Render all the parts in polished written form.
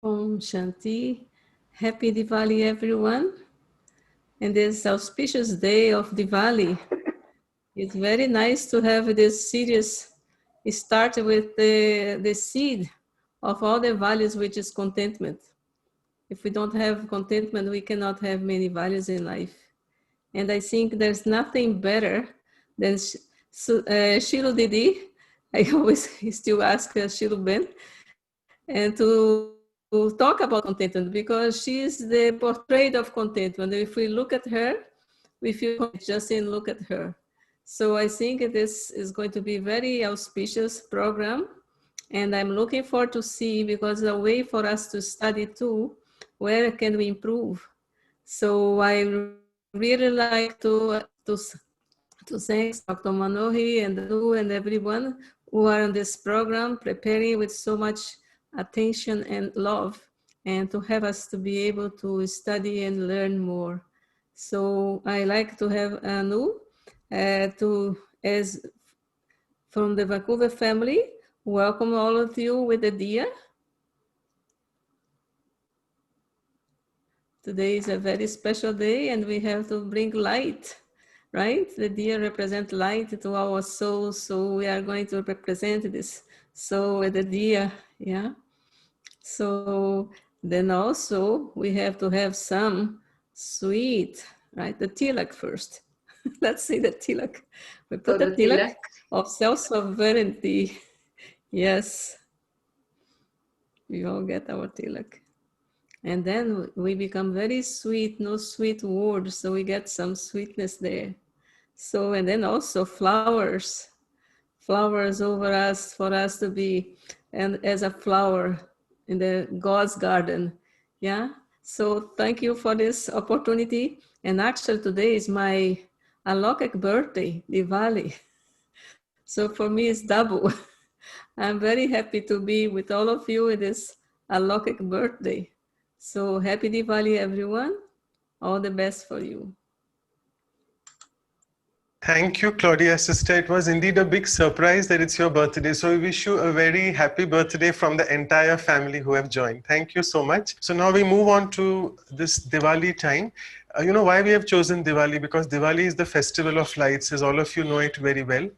Om Shanti. Happy Diwali, everyone. And this auspicious day of Diwali. It's very nice to have this series start with the seed of all the values, which is contentment. If we don't have contentment, we cannot have many values in life. And I think there's nothing better than Shiloh Didi. I always still ask Shiloh Ben, and to talk about contentment because she is the portrait of contentment. If we look at her, we feel content just in look at her. So I think this is going to be a very auspicious program, and I'm looking forward to see because it's a way for us to study too, where can we improve. So I really like to thank Dr. Manohi and Anu and everyone who are on this program preparing with so much attention and love and to have us to be able to study and learn more. So I like to have Anu as from the Vancouver family. Welcome all of you with the Dia. Today is a very special day and we have to bring light, right? The deer represent light to our soul, so we are going to represent this soul with the deer, yeah? So then also we have to have some sweet, right? The tilak first. Let's see the tilak. We put the tilak of self-sovereignty. Yes, we all get our tilak. And then we become very sweet, no sweet words, so we get some sweetness there. So, and then also flowers over us for us to be, and as a flower in the God's garden. Yeah. So thank you for this opportunity. And actually today is my Alokak birthday, Diwali. So for me it's double. I'm very happy to be with all of you in this Alokak birthday. So happy Diwali, everyone. All the best for you. Thank you, Claudia, sister. It was indeed a big surprise that it's your birthday. So we wish you a very happy birthday from the entire family who have joined. Thank you so much. So now we move on to this Diwali time. You know why we have chosen Diwali? Because Diwali is the festival of lights, as all of you know it very well.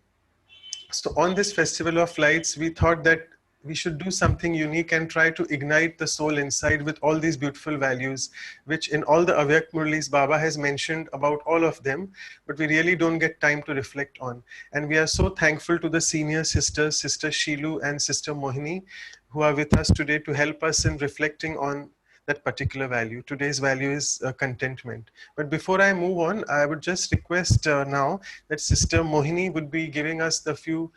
So on this festival of lights, we thought that we should do something unique and try to ignite the soul inside with all these beautiful values, which in all the Avyak Murlis, Baba has mentioned about all of them, but we really don't get time to reflect on. And we are so thankful to the senior sisters, Sister Shielu and Sister Mohini, who are with us today to help us in reflecting on that particular value. Today's value is contentment. But before I move on, I would just request now that Sister Mohini would be giving us the few,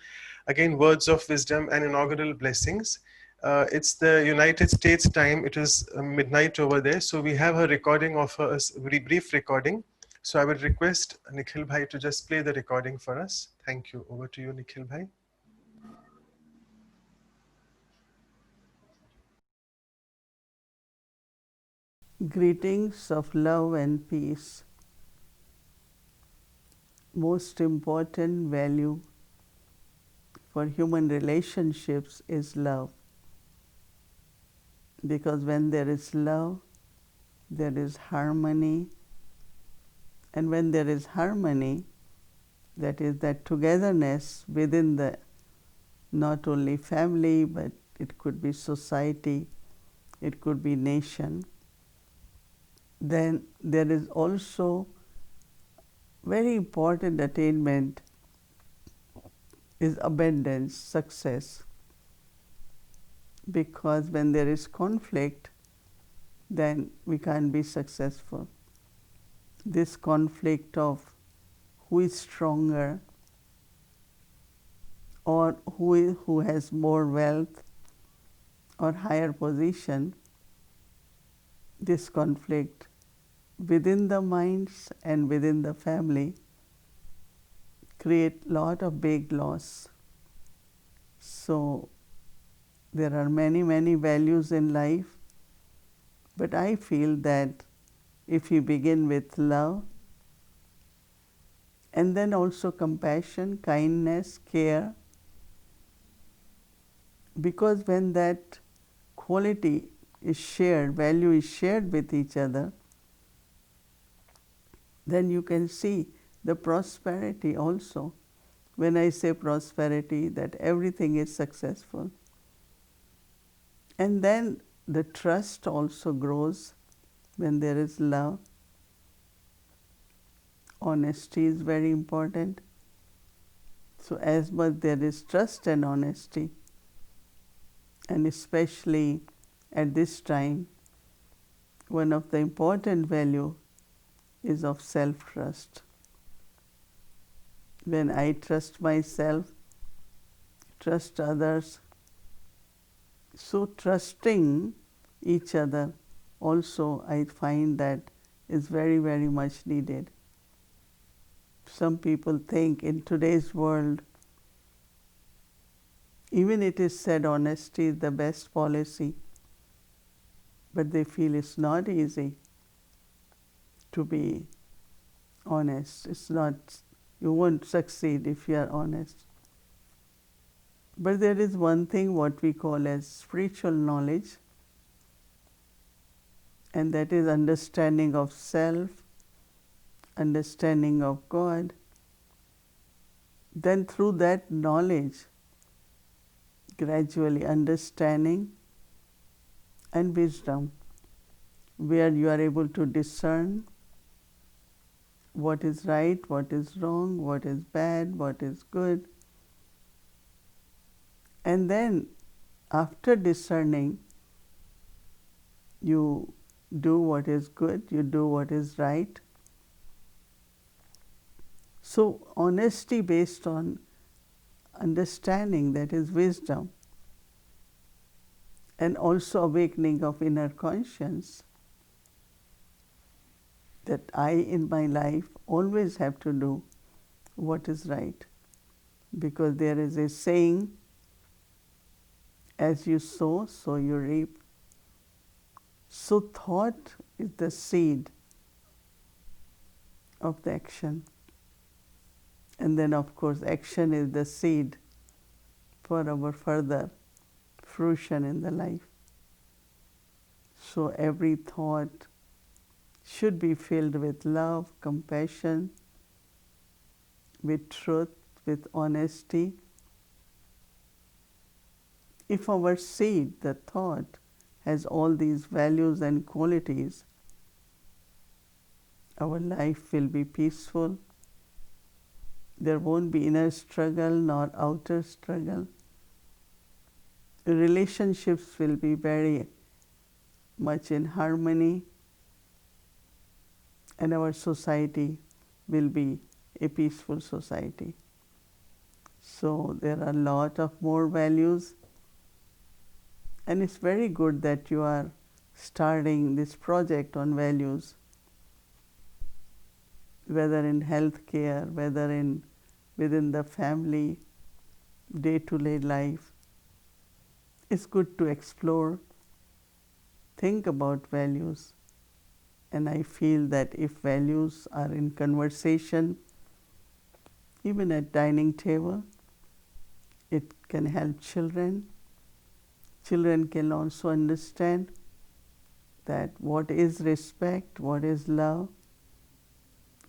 again, words of wisdom and inaugural blessings. It's the United States time. It is midnight over there. So we have a recording of a very brief recording. So I would request Nikhil Bhai to just play the recording for us. Thank you. Over to you, Nikhil Bhai. Greetings of love and peace. Most important value for human relationships is love. Because when there is love, there is harmony. And when there is harmony, that is that togetherness within the not only family, but it could be society, it could be nation. Then there is also very important attainment is abundance, success. Because when there is conflict, then we can't be successful. This conflict of who is stronger or who has more wealth or higher position, this conflict within the minds and within the family create lot of big loss. So there are many values in life, but I feel that if you begin with love and then also compassion, kindness, care, because when that quality is shared, value is shared with each other, then you can see the prosperity also. When I say prosperity, that everything is successful. And then the trust also grows when there is love. Honesty is very important. So as much there is trust and honesty, and especially at this time, one of the important value is of self-trust. When I trust myself, trust others, so trusting each other also I find that is very, very much needed. Some people think in today's world, even it is said honesty is the best policy, but they feel it's not easy to be honest. It's not, you won't succeed if you are honest. But there is one thing what we call as spiritual knowledge, and that is understanding of self, understanding of God. Then through that knowledge, gradually understanding and wisdom, where you are able to discern what is right, what is wrong, what is bad, what is good. And then after discerning, you do what is good, you do what is right. So honesty based on understanding, that is wisdom, and also awakening of inner conscience, that I in my life always have to do what is right. Because there is a saying, as you sow, so you reap. So thought is the seed of the action. And then of course action is the seed for our further fruition in the life. So every thought should be filled with love, compassion, with truth, with honesty. If our seed, the thought, has all these values and qualities, our life will be peaceful. There won't be inner struggle nor outer struggle. Relationships will be very much in harmony, and our society will be a peaceful society. So there are a lot of more values, and it's very good that you are starting this project on values, whether in healthcare, whether within the family, day-to-day life. It's good to explore, think about values, and I feel that if values are in conversation, even at dining table, it can help children. Children can also understand that what is respect, what is love,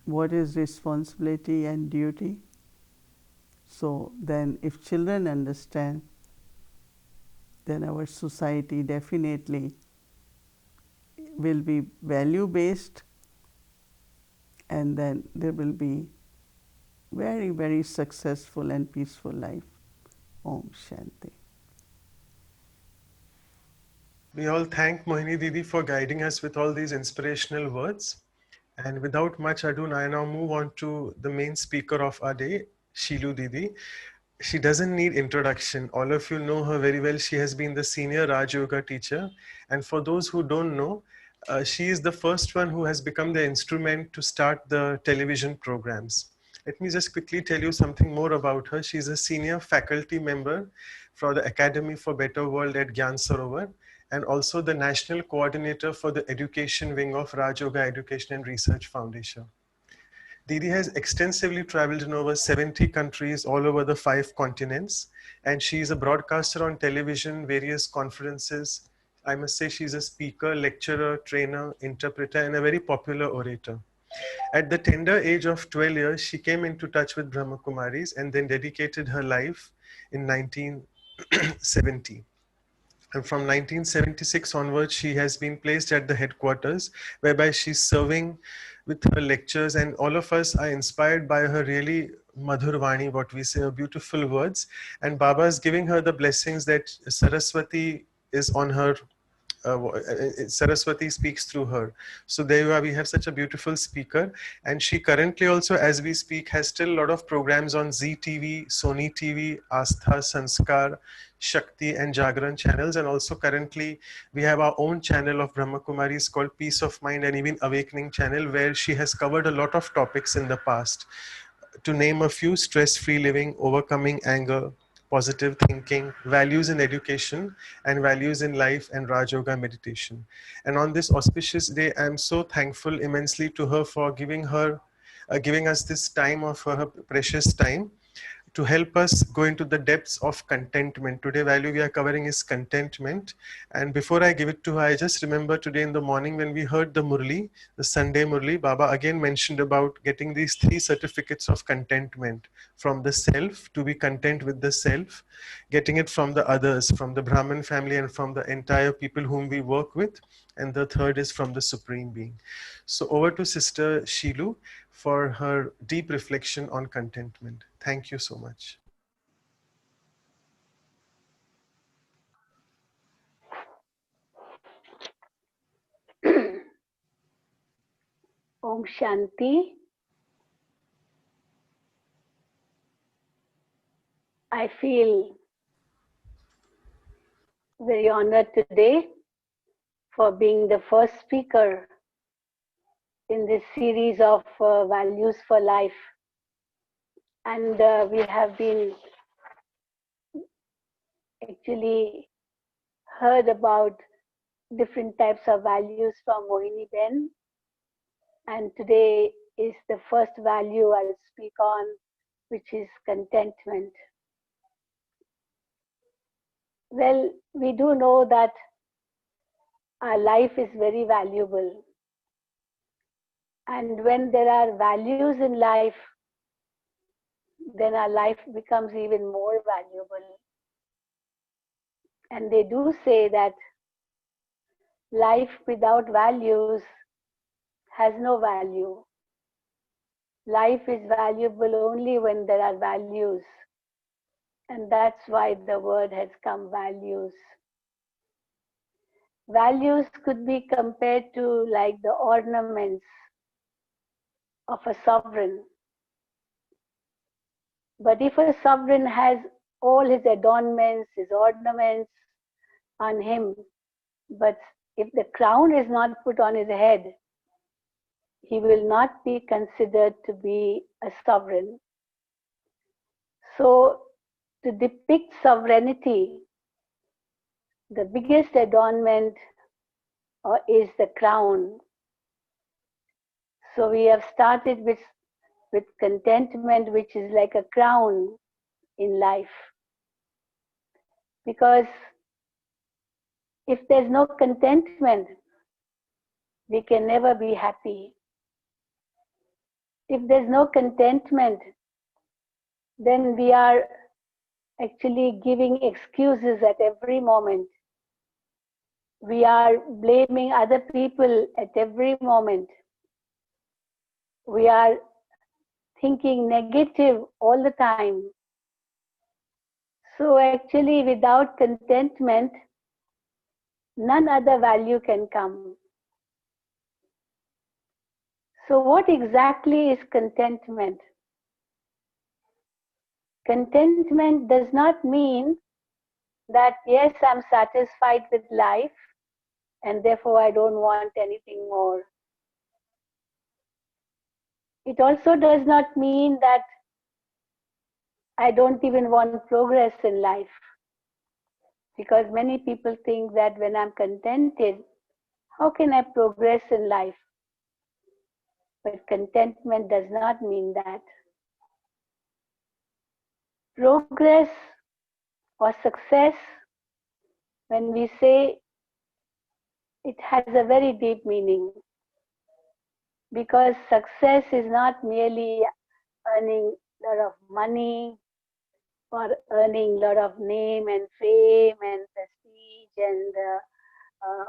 what is responsibility and duty. So then if children understand, then our society definitely will be value-based, and then there will be very, very successful and peaceful life. Om Shanti. We all thank Mohini Didi for guiding us with all these inspirational words. And without much ado, I now move on to the main speaker of our day, Shielu Didi. She doesn't need introduction. All of you know her very well. She has been the senior Raj Yoga teacher. And for those who don't know, she is the first one who has become the instrument to start the television programs. Let me just quickly tell you something more about her. She's a senior faculty member for the Academy for Better World at Gyan Sarovar, and also the national coordinator for the education wing of Raj Yoga Education and Research Foundation. Didi has extensively traveled in over 70 countries all over the 5 continents, and she is a broadcaster on television, various conferences, I must say she's a speaker, lecturer, trainer, interpreter, and a very popular orator. At the tender age of 12 years, she came into touch with Brahma Kumaris and then dedicated her life in 1970. And from 1976 onwards, she has been placed at the headquarters, whereby she's serving with her lectures, and all of us are inspired by her really Madhur Vani, what we say, her beautiful words. And Baba is giving her the blessings that Saraswati is on her, Saraswati speaks through her. So there you are, we have such a beautiful speaker. And she currently also, as we speak, has still a lot of programs on Zee TV, Sony TV, Astha, Sanskar, Shakti and Jagran channels. And also currently we have our own channel of Brahma Kumaris called Peace of Mind and even Awakening channel, where she has covered a lot of topics in the past. To name a few: stress-free living, overcoming anger, positive thinking, values in education, and values in life, and Raj Yoga meditation. And on this auspicious day, I am so thankful immensely to her for giving us this time of her precious time to help us go into the depths of contentment. Today value we are covering is contentment. And before I give it to her, I just remember today in the morning when we heard the Murli, the Sunday Murli, Baba again mentioned about getting these 3 certificates of contentment: from the self, to be content with the self, getting it from the others, from the Brahmin family and from the entire people whom we work with, and the third is from the Supreme Being. So over to Sister Shielu for her deep reflection on contentment. Thank you so much. Om Shanti. I feel very honored today for being the first speaker in this series of values for life. And we have been actually heard about different types of values from Mohini Ben. And today is the first value I'll speak on, which is contentment. Well, we do know that our life is very valuable. And when there are values in life, then our life becomes even more valuable. And they do say that life without values has no value. Life is valuable only when there are values. And that's why the word has come, values. Values could be compared to like the ornaments of a sovereign. But if a sovereign has all his adornments, his ornaments on him, but if the crown is not put on his head, he will not be considered to be a sovereign. So, to depict sovereignty, the biggest adornment is the crown. So, we have started with contentment, which is like a crown in life. Because if there's no contentment, we can never be happy. If there's no contentment, then we are actually giving excuses at every moment. We are blaming other people at every moment. We are thinking negative all the time. So actually, without contentment, none other value can come. So what exactly is contentment? Contentment does not mean that, yes, I'm satisfied with life and therefore I don't want anything more. It also does not mean that I don't even want progress in life. Because many people think that when I'm contented, how can I progress in life? But contentment does not mean that. Progress or success, when we say it has a very deep meaning, because success is not merely earning a lot of money or earning a lot of name and fame and prestige and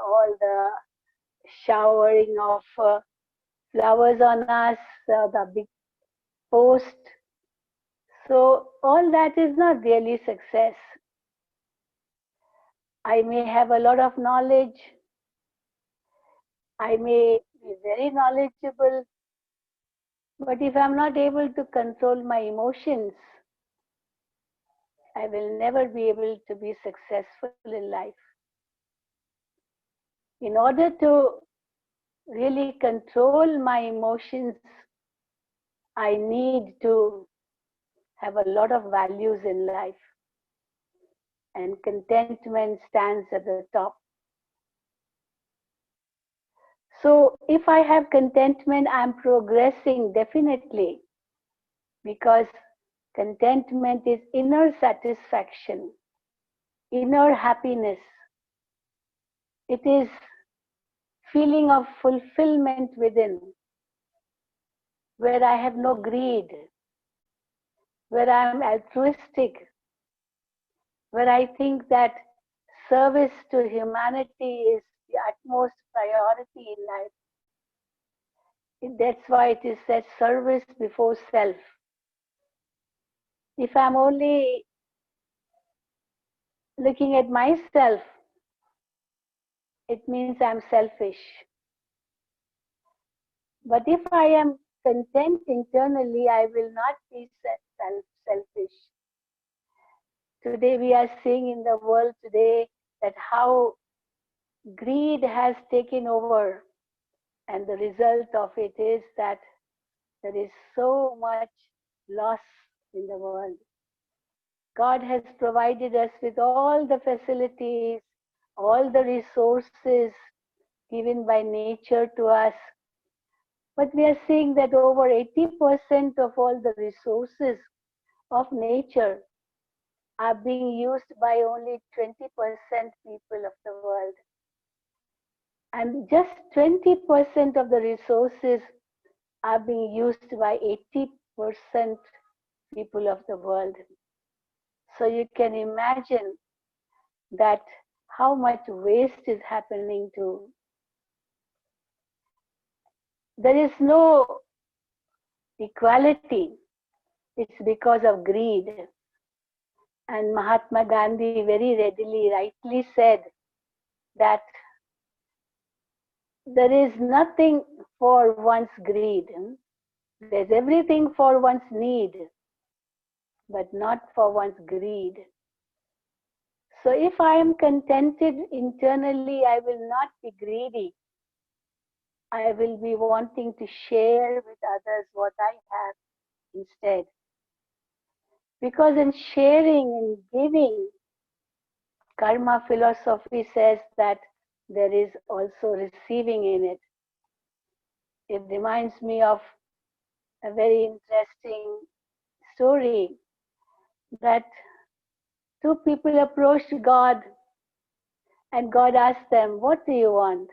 all the showering of flowers on us, the big post. So all that is not really success. I may have a lot of knowledge. I may be very knowledgeable. But if I'm not able to control my emotions, I will never be able to be successful in life. In order to really control my emotions, I need to have a lot of values in life. And contentment stands at the top. So if I have contentment, I'm progressing definitely, because contentment is inner satisfaction, inner happiness. It is feeling of fulfillment within, where I have no greed, where I am altruistic, where I think that service to humanity is the utmost priority in life. That's why it is said service before self. If I'm only looking at myself, it means I'm selfish. But if I am content internally, I will not be selfish. Today we are seeing in the world today that how greed has taken over, and the result of it is that there is so much loss in the world. God has provided us with all the facilities, all the resources given by nature to us. But we are seeing that over 80% of all the resources of nature are being used by only 20% people of the world. And just 20% of the resources are being used by 80% people of the world. So you can imagine that how much waste is happening too. There is no equality. It's because of greed. And Mahatma Gandhi very readily, rightly said that there is nothing for one's greed. There's everything for one's need, but not for one's greed. So if I am contented internally, I will not be greedy. I will be wanting to share with others what I have instead. Because in sharing and giving, karma philosophy says that there is also receiving in it. It reminds me of a very interesting story that two people approached God and God asked them, what do you want?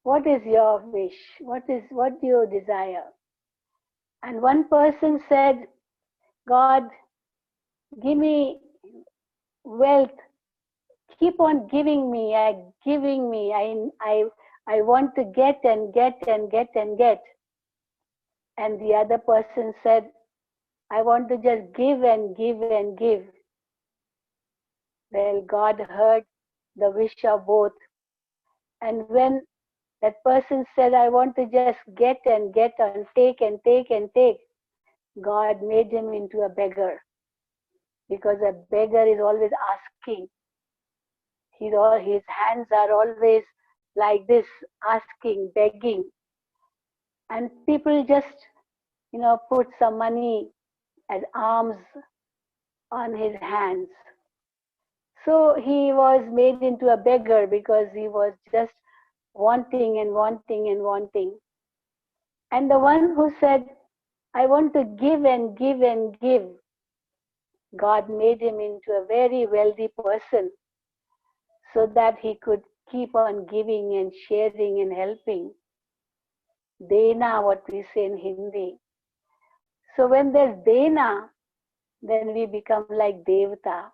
What is your wish? What do you desire? And one person said, God, give me wealth. Keep on giving me. I want to get and get and get and get. And the other person said, I want to just give and give and give. Well, God heard the wish of both. And when that person said, I want to just get and get and take and take and take, God made him into a beggar. Because a beggar is always asking. His hands are always like this, asking, begging. And people just, put some money as alms on his hands. So he was made into a beggar because he was just wanting and wanting and wanting. And the one who said, I want to give and give and give, God made him into a very wealthy person so that he could keep on giving and sharing and helping. Dena, what we say in Hindi. So when there's Dena, then we become like Devata.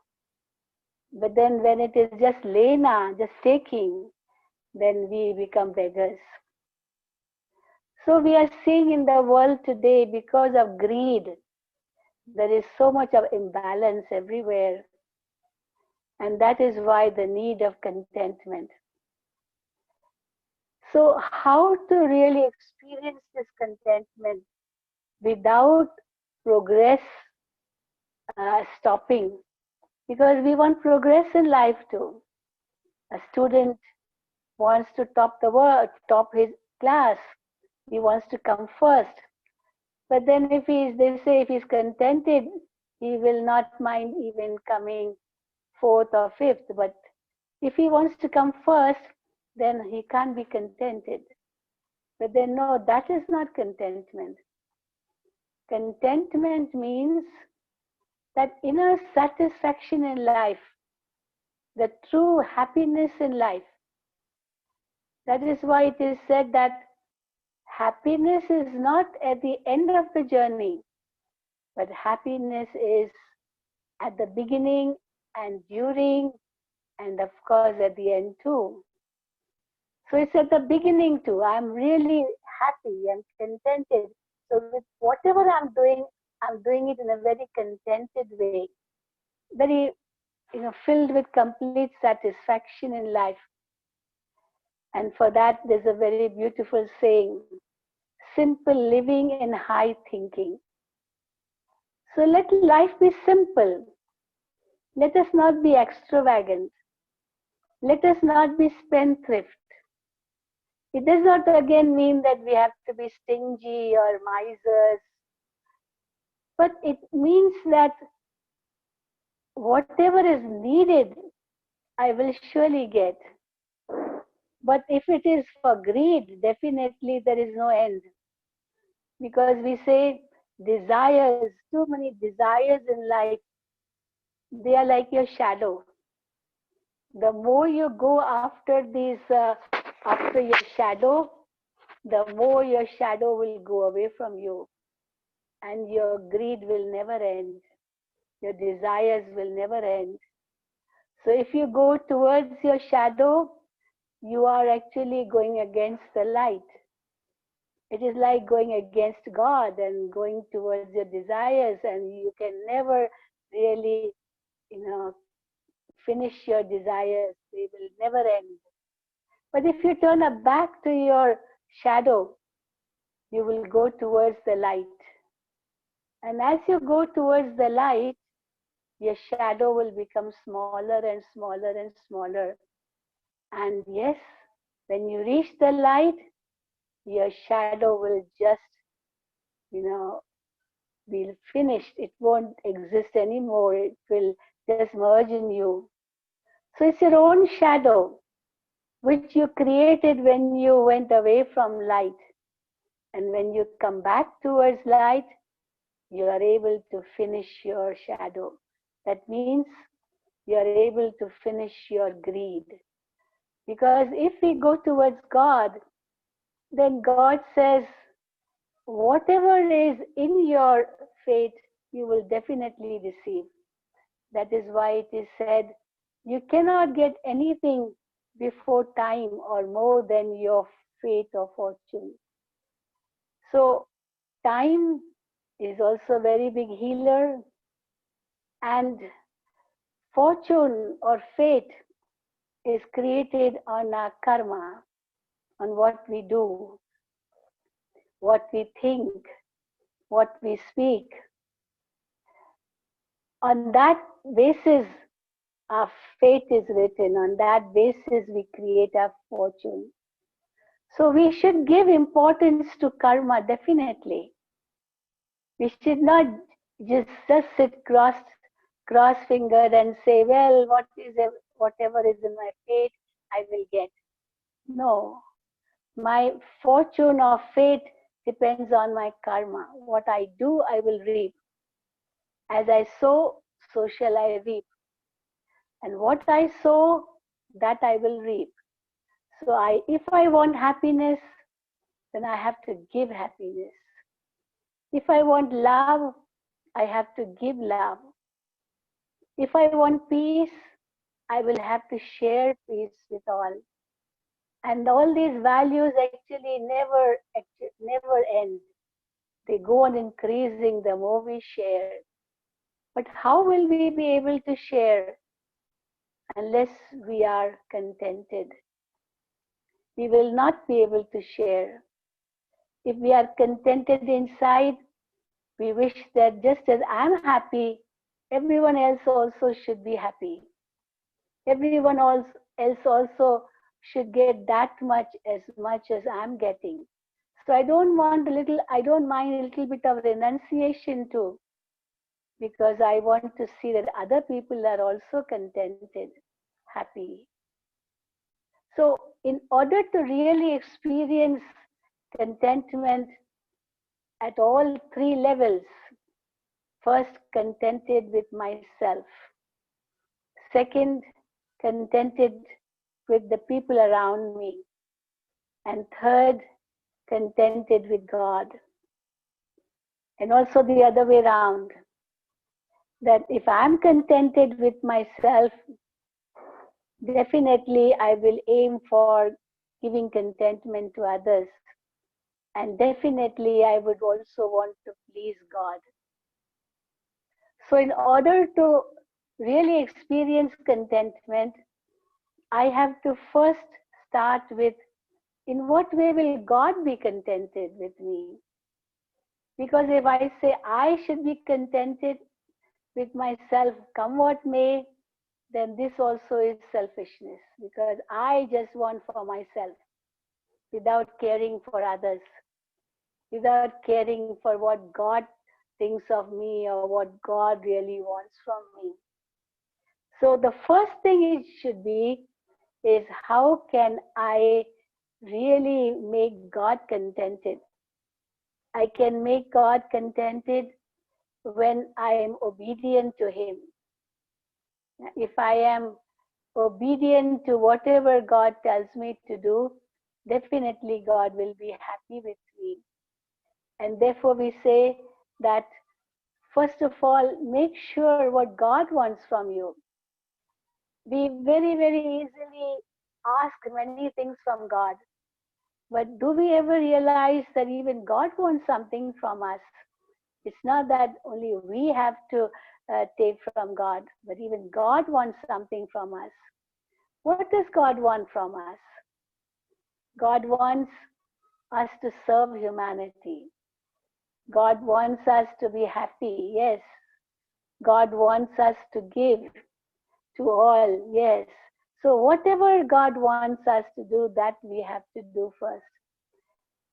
But then when it is just Lena, just taking, then we become beggars. So we are seeing in the world today, because of greed, there is so much of imbalance everywhere. And that is why the need of contentment. So how to really experience this contentment without progress stopping? Because we want progress in life too. A student wants to top the world, top his class. He wants to come first. But then they say if he's contented, he will not mind even coming fourth or fifth. But if he wants to come first, then he can't be contented. But then no, that is not contentment. Contentment means that inner satisfaction in life, the true happiness in life. That is why it is said that happiness is not at the end of the journey, but happiness is at the beginning and during, and of course at the end too. So it's at the beginning too. I'm really happy and contented. So with whatever I'm doing it in a very contented way, very filled with complete satisfaction in life. And for that, there's a very beautiful saying: simple living and high thinking. So let life be simple. Let us not be extravagant. Let us not be spendthrift. It does not again mean that we have to be stingy or misers, but it means that whatever is needed, I will surely get. But if it is for greed, definitely there is no end. Because we say desires, too many desires in life, they are like your shadow. The more you go after after your shadow, the more your shadow will go away from you, and your greed will never end. Your desires will never end. So if you go towards your shadow, you are actually going against the light. It is like going against God and going towards your desires, and you can never really, finish your desires. They will never end. But if you turn back to your shadow, you will go towards the light. And as you go towards the light, your shadow will become smaller and smaller and smaller. And yes, when you reach the light, your shadow will just, be finished. It won't exist anymore. It will just merge in you. So it's your own shadow, which you created when you went away from light. And when you come back towards light, you are able to finish your shadow. That means you are able to finish your greed. Because if we go towards God, then God says, whatever is in your fate, you will definitely receive. That is why it is said, you cannot get anything before time or more than your fate or fortune. So time is also a very big healer, and fortune or fate is created on our karma, on what we do, what we think, what we speak. On that basis, our fate is written. On that basis, we create our fortune. So we should give importance to karma, definitely. We should not just sit cross-fingered and say, well, whatever is in my fate, I will get. No, my fortune or fate depends on my karma. What I do, I will reap. As I sow, so shall I reap. And what I sow, that I will reap. So if I want happiness, then I have to give happiness. If I want love, I have to give love. If I want peace, I will have to share peace with all. And all these values actually never end. They go on increasing the more we share. But how will we be able to share unless we are contented? We will not be able to share. If we are contented inside, we wish that just as I'm happy, everyone else also should be happy. Everyone else also should get that much as I'm getting. So I don't mind a little bit of renunciation too, because I want to see that other people are also contented, happy. So in order to really experience contentment at all three levels, first, contented with myself. Second, contented with the people around me. And third, contented with God. And also the other way around, that if I'm contented with myself, definitely I will aim for giving contentment to others. And definitely I would also want to please God. So in order to really experience contentment, I have to first start with, in what way will God be contented with me? Because if I say I should be contented with myself, come what may, then this also is selfishness, because I just want for myself without caring for others, without caring for what God thinks of me or what God really wants from me. So the first thing it should be is, how can I really make God contented? I can make God contented when I am obedient to Him. If I am obedient to whatever God tells me to do, definitely God will be happy with me. And therefore we say that, first of all, make sure what God wants from you. We very easily ask many things from God. But do we ever realize that even God wants something from us? It's not that only we have to take from God, but even God wants something from us. What does God want from us? God wants us to serve humanity. God wants us to be happy, yes. God wants us to give to all, yes. So whatever God wants us to do, that we have to do first.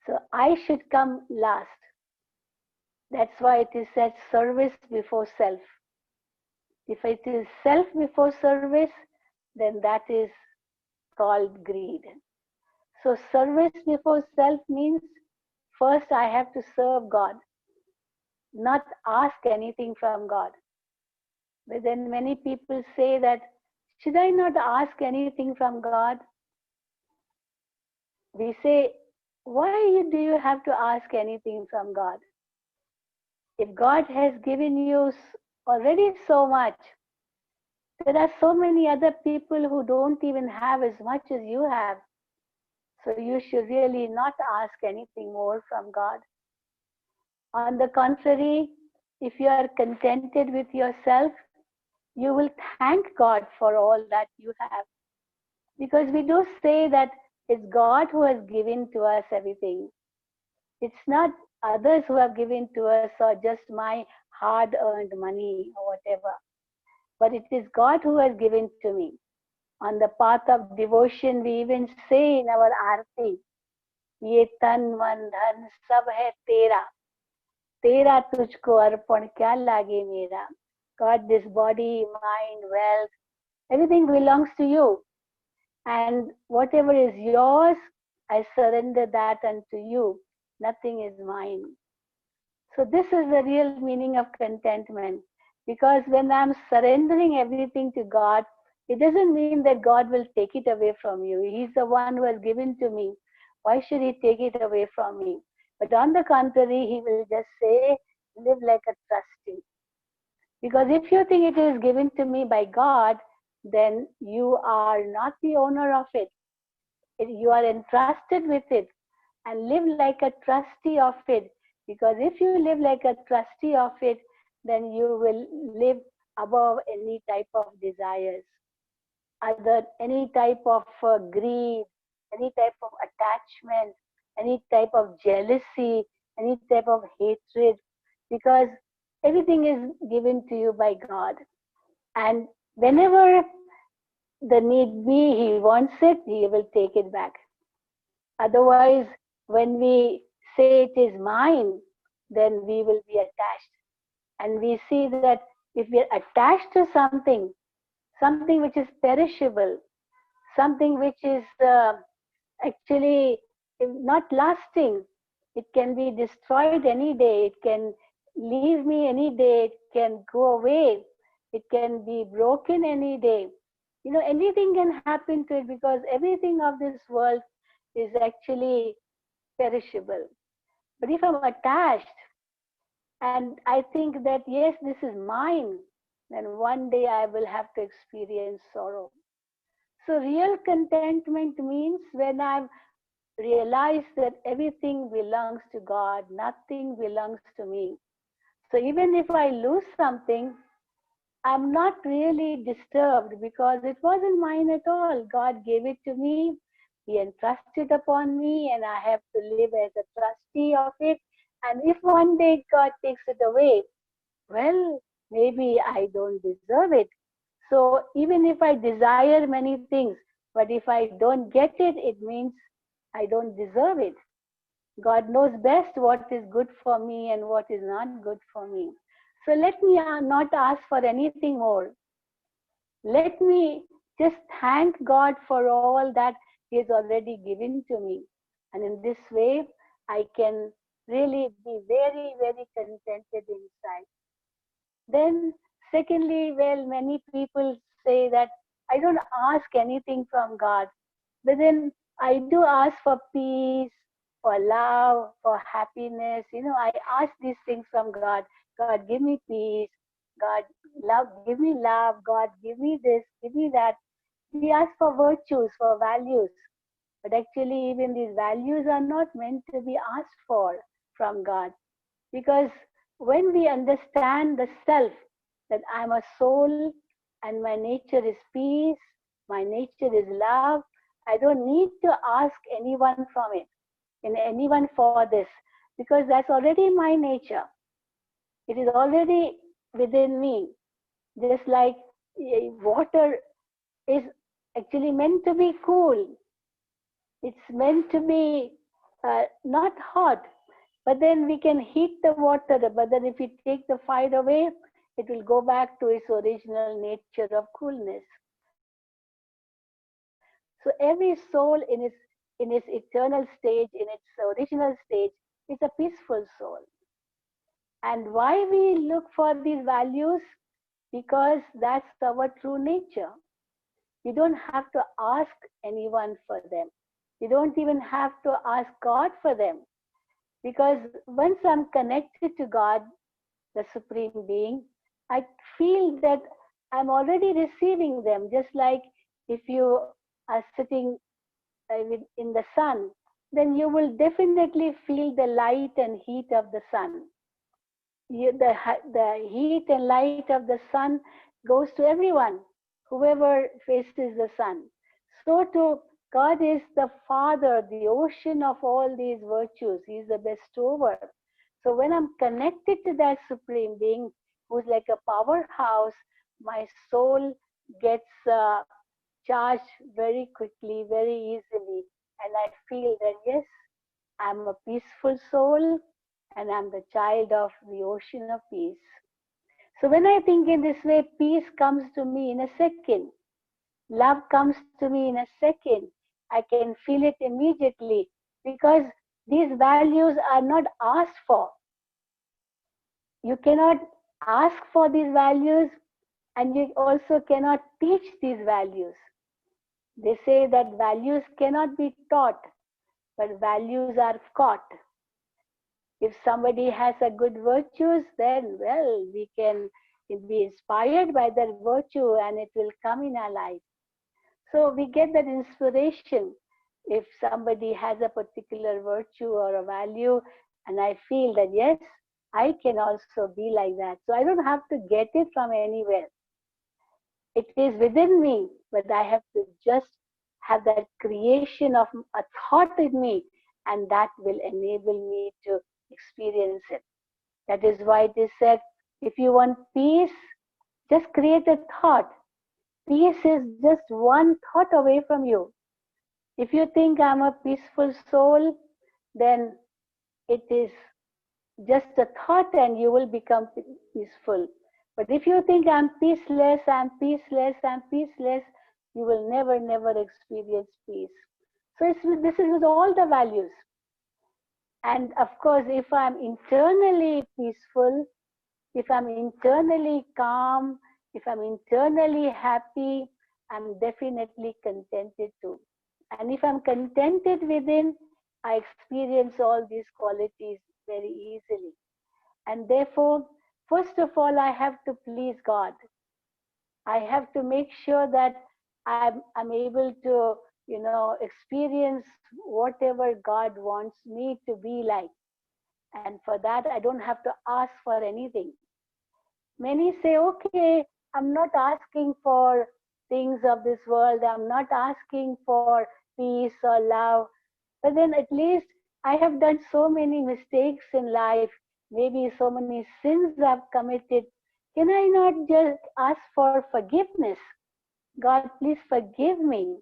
So I should come last. That's why it is said service before self. If it is self before service, then that is called greed. So service before self means, first I have to serve God, not ask anything from God. But then many people say that, should I not ask anything from God? We say, why do you have to ask anything from God? If God has given you already so much, there are so many other people who don't even have as much as you have. So you should really not ask anything more from God. On the contrary, if you are contented with yourself, you will thank God for all that you have. Because we do say that it's God who has given to us everything. It's not others who have given to us, or just my hard-earned money or whatever. But it is God who has given to me. On the path of devotion, we even say in our arti, ये तन मन धन सब है तेरा, तेरा तुझको अर्पण क्या लागे मेरा. God, this body, mind, wealth, everything belongs to you. And whatever is yours, I surrender that unto you. Nothing is mine. So this is the real meaning of contentment. Because when I'm surrendering everything to God, It doesn't mean that God will take it away from you. He's the one who has given to me. Why should He take it away from me? But on the contrary, He will just say, live like a trustee. Because if you think it is given to me by God, then you are not the owner of it. You are entrusted with it, and live like a trustee of it. Because if you live like a trustee of it, then you will live above any type of desires, any type of greed, any type of attachment, any type of jealousy, any type of hatred, because everything is given to you by God. And whenever the need be, He wants it, He will take it back. Otherwise, when we say it is mine, then we will be attached. And we see that if we are attached to something, something which is perishable, something which is actually not lasting, it can be destroyed any day, it can leave me any day, it can go away, it can be broken any day. Anything can happen to it, because everything of this world is actually perishable. But if I'm attached and I think that, yes, this is mine, then one day I will have to experience sorrow. So real contentment means when I've realized that everything belongs to God, nothing belongs to me. So even if I lose something, I'm not really disturbed, because it wasn't mine at all. God gave it to me. He entrusted upon me, and I have to live as a trustee of it. And if one day God takes it away, well, maybe I don't deserve it. So even if I desire many things, but if I don't get it, it means I don't deserve it. God knows best what is good for me and what is not good for me. So let me not ask for anything more. Let me just thank God for all that He has already given to me. And in this way, I can really be very, very contented inside. Then, secondly, well, many people say that I don't ask anything from God, but then I do ask for peace, for love, for happiness. I ask these things from God. God, give me peace. God, give me love. God, give me this, give me that. We ask for virtues, for values. But actually, even these values are not meant to be asked for from God. Because when we understand the self, that I'm a soul and my nature is peace, my nature is love, I don't need to ask anyone from it, and anyone for this, because that's already my nature. It is already within me. Just like water is actually meant to be cool. It's meant to be not hot, but then we can heat the water. But then if we take the fire away, it will go back to its original nature of coolness. So every soul in its eternal stage, in its original stage, is a peaceful soul. And why we look for these values? Because that's our true nature. You don't have to ask anyone for them. You don't even have to ask God for them. Because once I'm connected to God, the Supreme Being, I feel that I'm already receiving them. Just like if you are sitting in the sun, then you will definitely feel the light and heat of the sun. The heat and light of the sun goes to everyone, whoever faces the sun. So too, God is the Father, the ocean of all these virtues. He is the bestower. So when I'm connected to that Supreme Being, who's like a powerhouse, my soul gets charged very quickly, very easily. And I feel that, yes, I'm a peaceful soul and I'm the child of the ocean of peace. So when I think in this way, peace comes to me in a second. Love comes to me in a second. I can feel it immediately, because these values are not asked for. You cannot ask for these values, And you also cannot teach these values. They say that values cannot be taught, but values are caught. If somebody has a good virtues, then well, we can be inspired by that virtue and it will come in our life. So we get that inspiration if somebody has a particular virtue or a value, and I feel that yes, I can also be like that. So I don't have to get it from anywhere. It is within me, but I have to just have that creation of a thought in me, and that will enable me to experience it. That is why it is said, if you want peace, just create a thought. Peace is just one thought away from you. If you think I'm a peaceful soul, then it is just a thought and you will become peaceful. But if you think I'm peaceless, I'm peaceless, I'm peaceless, you will never, never experience peace. So this is with all the values. And of course, if I'm internally peaceful, if I'm internally calm, if I'm internally happy, I'm definitely contented too. And if I'm contented within, I experience all these qualities very easily. And therefore, first of all, I have to please God. I have to make sure that I'm able to, experience whatever God wants me to be like. And for that, I don't have to ask for anything. Many say, okay, I'm not asking for things of this world. I'm not asking for peace or love. But then at least I have done so many mistakes in life, maybe so many sins I've committed. Can I not just ask for forgiveness? God, please forgive me.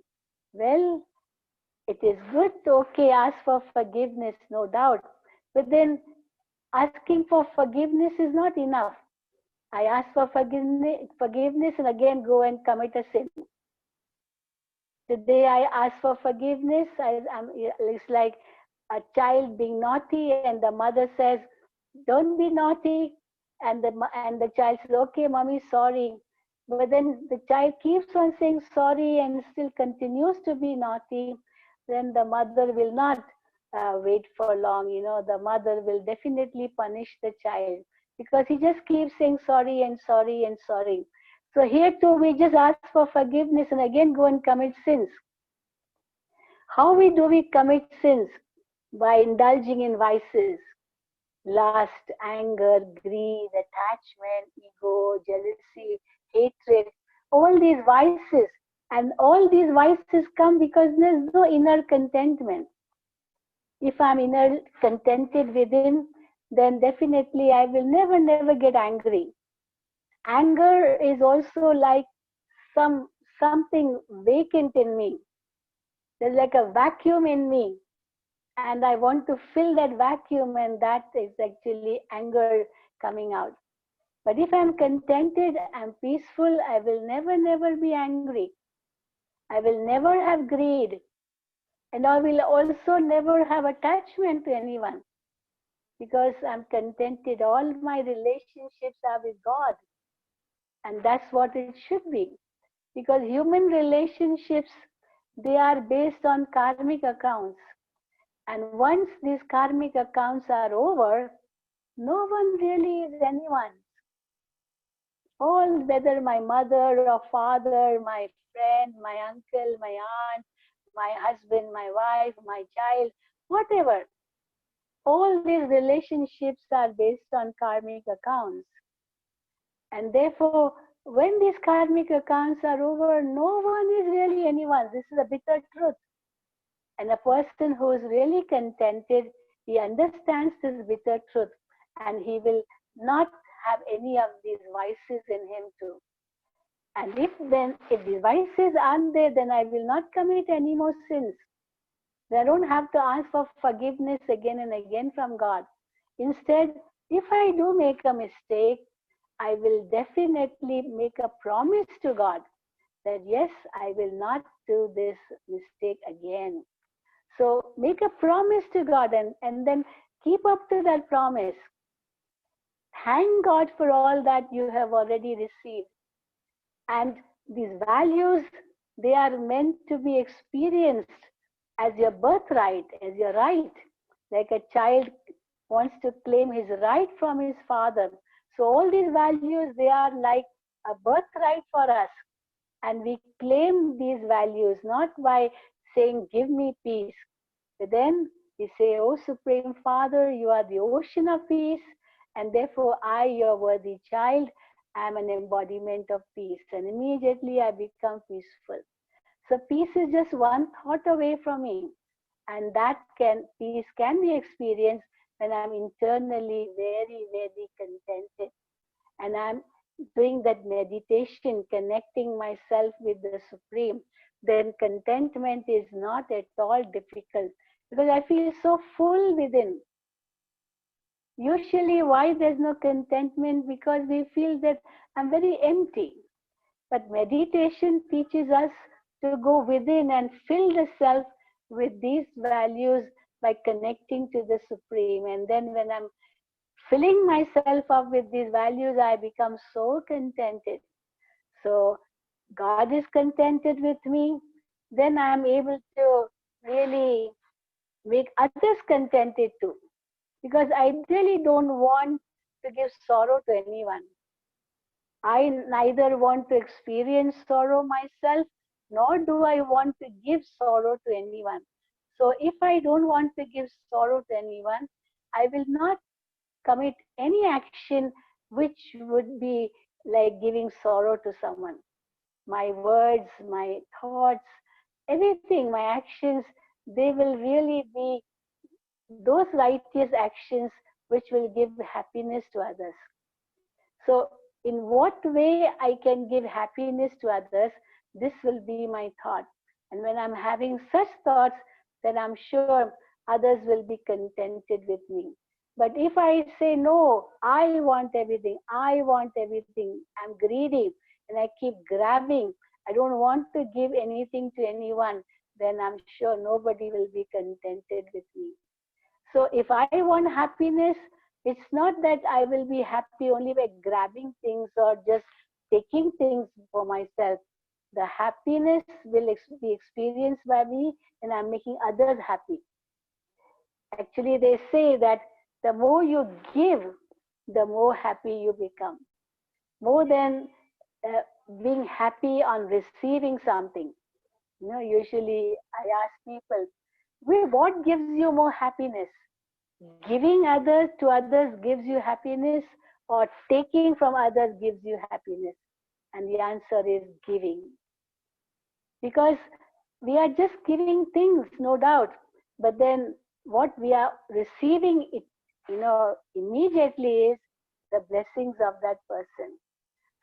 Well, it is good to, okay, ask for forgiveness, no doubt. But then asking for forgiveness is not enough. I ask for forgiveness and again go and commit a sin. Today I ask for forgiveness. It's like a child being naughty and the mother says, don't be naughty. And the child says, okay, mommy, sorry. But then the child keeps on saying sorry and still continues to be naughty. Then the mother will not wait for long. The mother will definitely punish the child because he just keeps saying sorry and sorry and sorry. So here too, we just ask for forgiveness and again go and commit sins. How do we commit sins? By indulging in vices, lust, anger, greed, attachment, ego, jealousy, hatred, all these vices. And all these vices come because there's no inner contentment. If I'm inner contented within, then definitely I will never, never get angry. Anger is also like something vacant in me. There's like a vacuum in me, and I want to fill that vacuum, and that is actually anger coming out. But if I'm contented, I'm peaceful, I will never, never be angry. I will never have greed, and I will also never have attachment to anyone because I'm contented. All my relationships are with God, and that's what it should be. Because human relationships, they are based on karmic accounts. And once these karmic accounts are over, no one really is anyone. All, whether my mother or father, my friend, my uncle, my aunt, my husband, my wife, my child, whatever, all these relationships are based on karmic accounts. And therefore, when these karmic accounts are over, no one is really anyone. This is a bitter truth. And a person who is really contented, he understands this bitter truth and he will not have any of these vices in him too. And if the vices aren't there, then I will not commit any more sins. I don't have to ask for forgiveness again and again from God. Instead, if I do make a mistake, I will definitely make a promise to God that yes, I will not do this mistake again. So make a promise to God and then keep up to that promise. Thank God for all that you have already received. And these values, they are meant to be experienced as your birthright, as your right. Like a child wants to claim his right from his father. So all these values, they are like a birthright for us. And we claim these values not by saying, give me peace. But then we say, oh Supreme Father, you are the ocean of peace, and therefore I, your worthy child, am an embodiment of peace. And immediately I become peaceful. So peace is just one thought away from me. And that peace can be experienced when I'm internally very, very contented. And I'm doing that meditation, connecting myself with the Supreme, then contentment is not at all difficult because I feel so full within. Usually, why there's no contentment? Because we feel that I'm very empty. But meditation teaches us to go within and fill the self with these values by connecting to the Supreme. And then when I'm filling myself up with these values, I become so contented. So God is contented with me, then I'm able to really make others contented too. Because I really don't want to give sorrow to anyone. I neither want to experience sorrow myself, nor do I want to give sorrow to anyone. So if I don't want to give sorrow to anyone, I will not commit any action which would be like giving sorrow to someone. My words, my thoughts, everything, my actions, they will really be those righteous actions which will give happiness to others. So, in what way I can give happiness to others, this will be my thought. And when I'm having such thoughts, then I'm sure others will be contented with me. But if I say, no, I want everything, I'm greedy, and I keep grabbing, I don't want to give anything to anyone, then I'm sure nobody will be contented with me. So if I want happiness, it's not that I will be happy only by grabbing things or just taking things for myself. The happiness will be experienced by me and I'm making others happy. Actually, they say that the more you give, the more happy you become. More than uh, being happy on receiving something. Usually I ask people, what gives you more happiness? Giving others to others gives you happiness, or taking from others gives you happiness? And the answer is giving. Because we are just giving things, no doubt, but then what we are receiving it, immediately is the blessings of that person.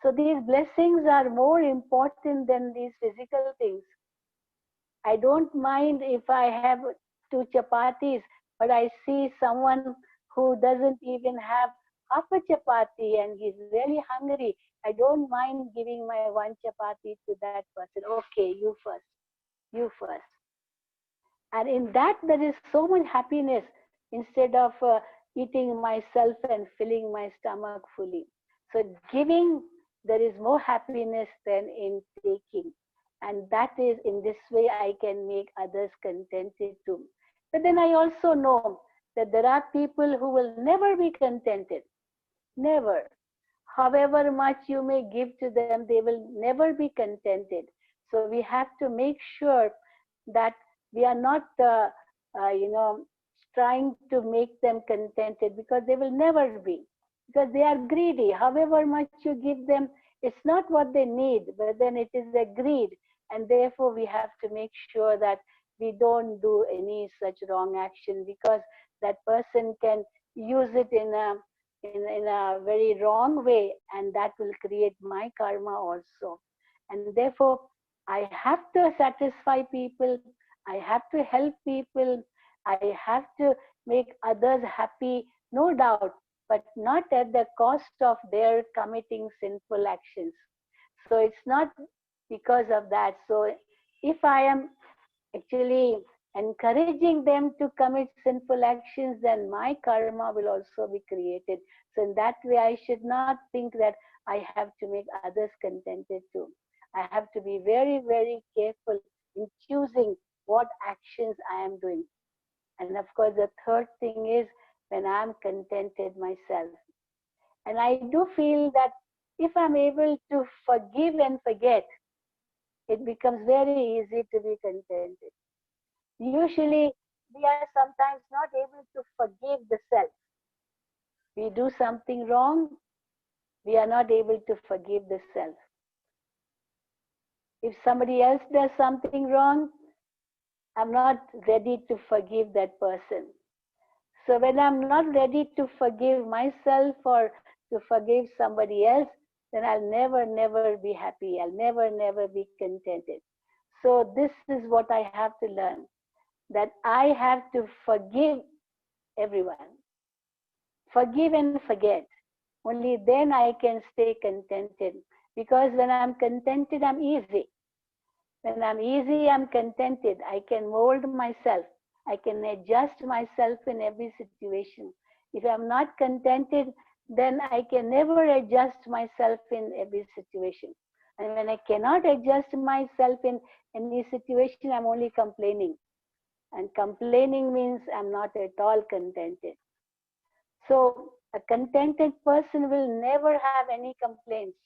So these blessings are more important than these physical things. I don't mind if I have two chapatis, but I see someone who doesn't even have half a chapati and he's really hungry. I don't mind giving my one chapati to that person. Okay, you first. You first. And in that, there is so much happiness instead of eating myself and filling my stomach fully. So, giving, there is more happiness than in taking. And that is in this way I can make others contented too. But then I also know that there are people who will never be contented. Never. However much you may give to them, they will never be contented. So we have to make sure that we are not, trying to make them contented, because they will never be. Because they are greedy. However much you give them, it's not what they need, but then it is a greed. And therefore we have to make sure that we don't do any such wrong action, because that person can use it in a very wrong way, and that will create my karma also. And therefore I have to satisfy people, I have to help people, I have to make others happy, no doubt, but not at the cost of their committing sinful actions. So it's not because of that. So if I am actually encouraging them to commit sinful actions, then my karma will also be created. So in that way, I should not think that I have to make others contented too. I have to be very, very careful in choosing what actions I am doing. And of course, the third thing is when I am contented myself. And I do feel that if I'm able to forgive and forget, it becomes very easy to be contented. Usually, we are sometimes not able to forgive the self. We do something wrong, we are not able to forgive the self. If somebody else does something wrong, I'm not ready to forgive that person. So when I'm not ready to forgive myself or to forgive somebody else, then I'll never, never be happy. I'll never, never be contented. So this is what I have to learn, that I have to forgive everyone. Forgive and forget. Only then I can stay contented. Because when I'm contented, I'm easy. When I'm easy, I'm contented. I can mold myself. I can adjust myself in every situation. If I'm not contented, then I can never adjust myself in every situation. And when I cannot adjust myself in any situation, I'm only complaining. And complaining means I'm not at all contented. So a contented person will never have any complaints.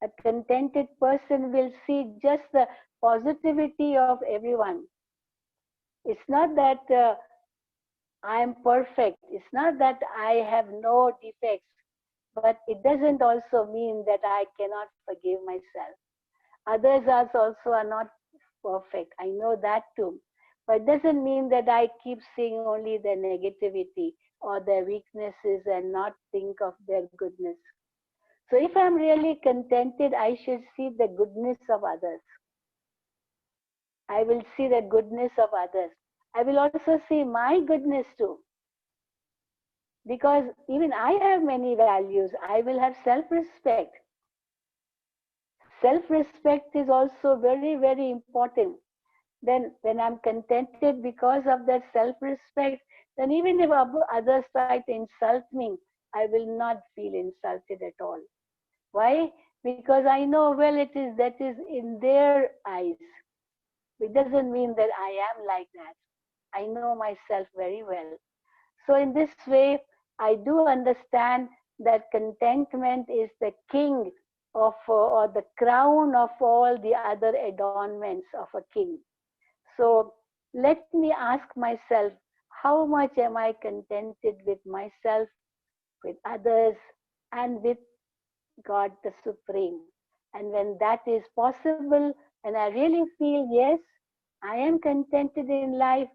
A contented person will see just the positivity of everyone. It's not that I am perfect. It's not that I have no defects. But it doesn't also mean that I cannot forgive myself. Others also are not perfect. I know that too. But it doesn't mean that I keep seeing only their negativity or their weaknesses and not think of their goodness. So if I'm really contented, I should see the goodness of others. I will see the goodness of others. I will also see my goodness too. Because even I have many values. I will have self-respect. Self-respect is also very, very important. Then when I'm contented because of that self-respect, then even if others try to insult me, I will not feel insulted at all. Why? Because I know, well, that is in their eyes. It doesn't mean that I am like that. I know myself very well. So in this way, I do understand that contentment is the king of, or the crown of all the other adornments of a king. So let me ask myself, how much am I contented with myself, with others, and with God the Supreme? And when that is possible, and I really feel, yes, I am contented in life,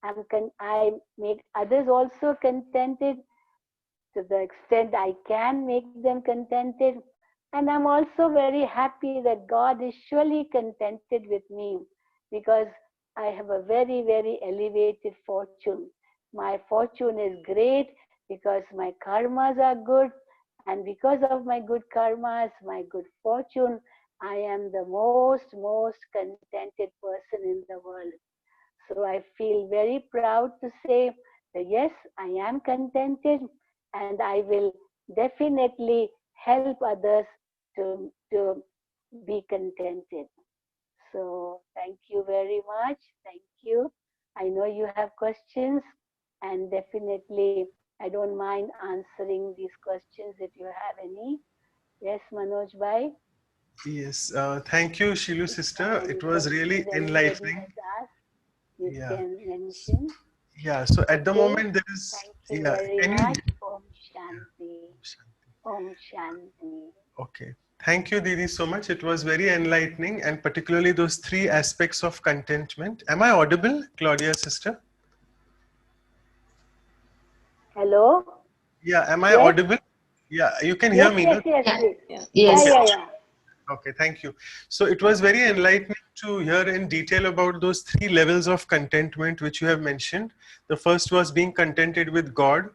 I make others also contented to the extent I can make them contented. And I'm also very happy that God is surely contented with me because I have a very, very elevated fortune. My fortune is great because my karmas are good. And because of my good karmas, my good fortune, I am the most contented person in the world. So I feel very proud to say that yes, I am contented and I will definitely help others to be contented. So thank you very much. Thank you. I know you have questions and definitely I don't mind answering these questions if you have any. Yes, Manoj Bhai? Yes, thank you, Shilu sister. Any It was really questions anybody enlightening. has asked, you Yeah. can mention. Yeah. So at the Okay, moment there is, thank you yeah. very Can you? much. Om Shanti. Om Shanti. Okay. Thank you, Didi, so much. It was very enlightening, and particularly those three aspects of contentment. Am I audible, Claudia sister? Hello? Yeah. Am I Yes? audible? Yeah. You can hear Yes, me, yes, no? yes, Yeah, please. yeah. Yeah, Okay. Yes. yeah, yeah. Okay, thank you. So it was very enlightening to hear in detail about those three levels of contentment which you have mentioned. The first was being contented with God.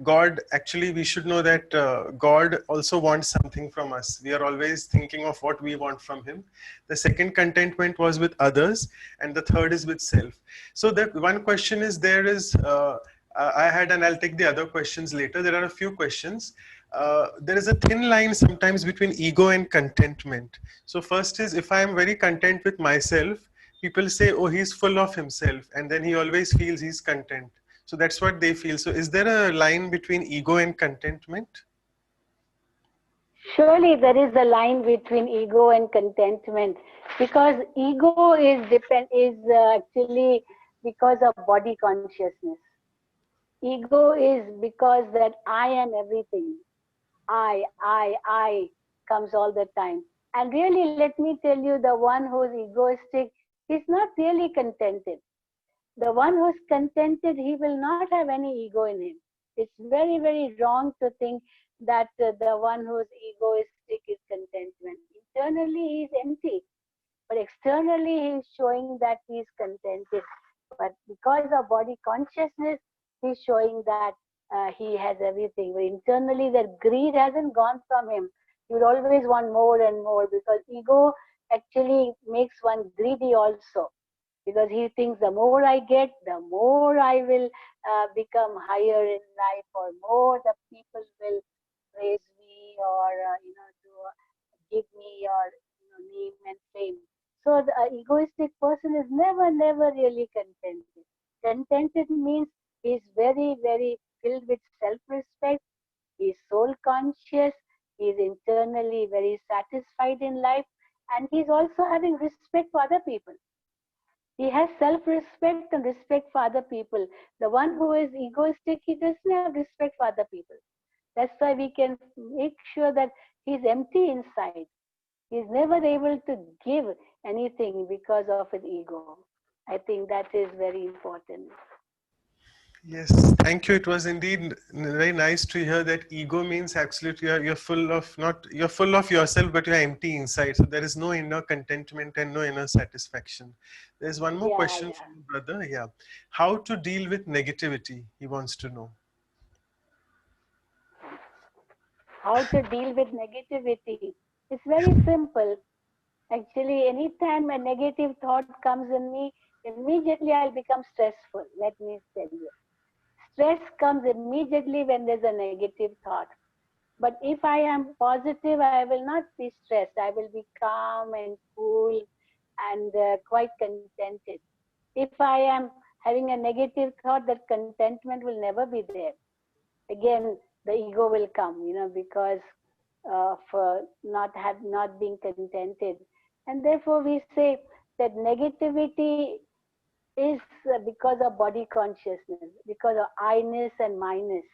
God, actually, we should know that God also wants something from us. We are always thinking of what we want from Him. The second contentment was with others, and the third is with self. So that one question is there is, I had, and I'll take the other questions later. There are a few questions. there is a thin line sometimes between ego and contentment. So first is, if I am very content with myself, people say, oh, he's full of himself, and then he always feels he's content. So that's what they feel. So is there a line between ego and contentment? Surely there is a line between ego and contentment, because ego is actually because of body consciousness. Ego is because that I am everything. I comes all the time. And really, let me tell you, the one who's egoistic is not really contented. The one who's contented, he will not have any ego in him. It's very, very wrong to think that the one who's egoistic is contentment. Internally, he's empty, but externally, he's showing that he's contented. But because of body consciousness, he's showing that he has everything. But internally, that greed hasn't gone from him. He would always want more and more, because ego actually makes one greedy also, because he thinks the more I get, the more I will become higher in life, or more the people will praise me, or to give me your name and fame. So the egoistic person is never really contented. Contented means he's very, very filled with self-respect. He's soul conscious. He's internally very satisfied in life, and he's also having respect for other people. He has self-respect and respect for other people. The one who is egoistic, he doesn't have respect for other people. That's why we can make sure that he's empty inside. He's never able to give anything because of his ego. I think that is very important. Yes, thank you. It was indeed very nice to hear that ego means absolutely you're full of, not you're full of yourself, but you're empty inside. So there is no inner contentment and no inner satisfaction. There's one more Yeah, question yeah. from the brother. Yeah, how to deal with negativity? He wants to know. How to deal with negativity? It's very simple. Actually, anytime a negative thought comes in me, immediately I'll become stressful. Let me tell you. Stress comes immediately when there's a negative thought. But if I am positive, I will not be stressed. I will be calm and cool and quite contented. If I am having a negative thought, that contentment will never be there. Again, the ego will come, because of not being contented. And therefore, we say that negativity is because of body consciousness, because of I-ness and minus.